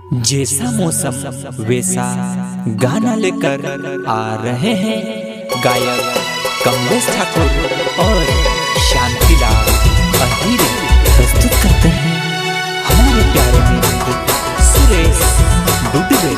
जैसा मौसम वैसा गाना लेकर आ रहे हैं गायक कमलेश ठाकुर और शांतिलाल अहीरे प्रस्तुत करते हैं हमारे प्यारे मित्र सुरेश डुडवे।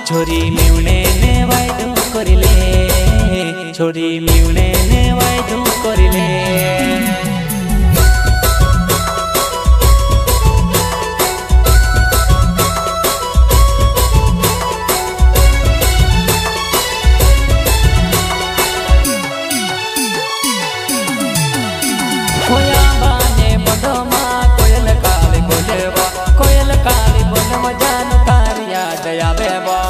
छोरी मिउने ने वायदो करिले, छोरी मिउने ने वायदो करिले। खोया बाने बडोमा कोयल काले बोलेवा, कोयल काले बोलवा जान कारिया दया बेवा।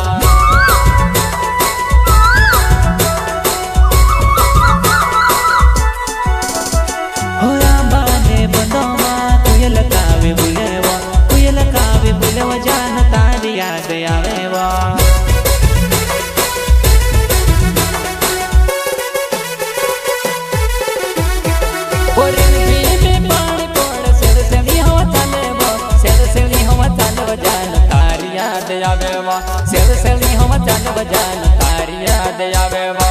सेल सेली हम चल बजान तारी याद आवेवा।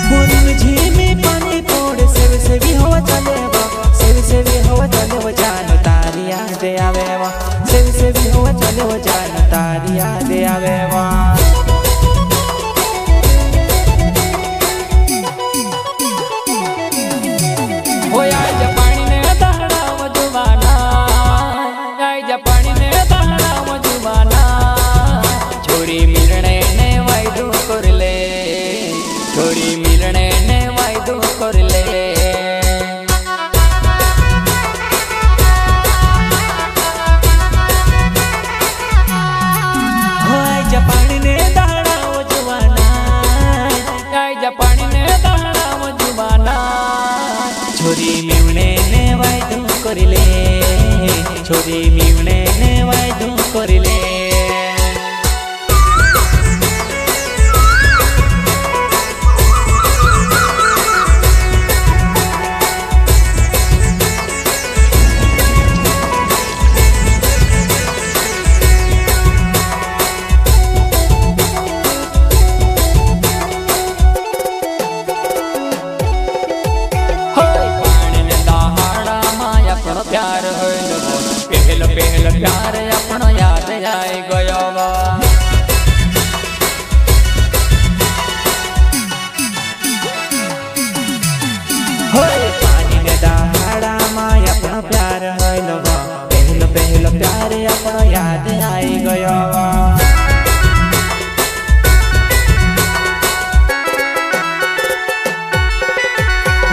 मोरी में झीमी पानी पोड़ सेव सेवी हवा चलेवा, सेव सेवी हवा चलेवा जान तारी याद आवेवा, सेव सेवी हवा चलेवा जान तारी याद आवेवा। छोरी मिलने ने वायदो करले, छोरी मिलने ने वायदो करले। होय जापानी ने दाड़ा वो जुबाना, गाय जापानी ने दाड़ा वो जुबाना। छोरी मिलने ने वायदो करले, छोरी मिलने ने वायदो करले। प्यार पहल पहल प्यार अपनो याद आई गयो वा। पानी ने दहाड़ा माय अपनो प्यार होइलो वा, पहल पहल प्यार अपनो याद आई गयो वा।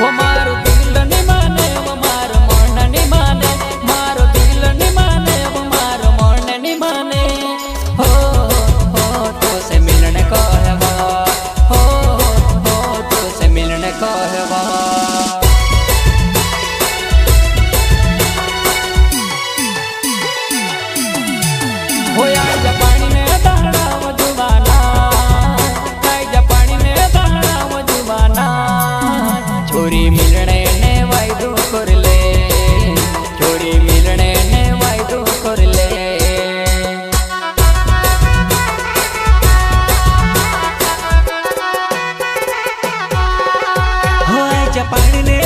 वो मारो दिल ने माने, वो मारो मन ने माने, मारो दिल ने माने, वो मारो मन ने माने। हो तो से मिलने को है वो, हो तो से मिलने को है वो। हो यार जापानी में दाड़ा वो जुबाना, गाय जापानी में दाड़ा वो जुबाना। छोरी मिलने ने वायदो करले, छोरी मिलने ने वायदो करले। होय जापानी ने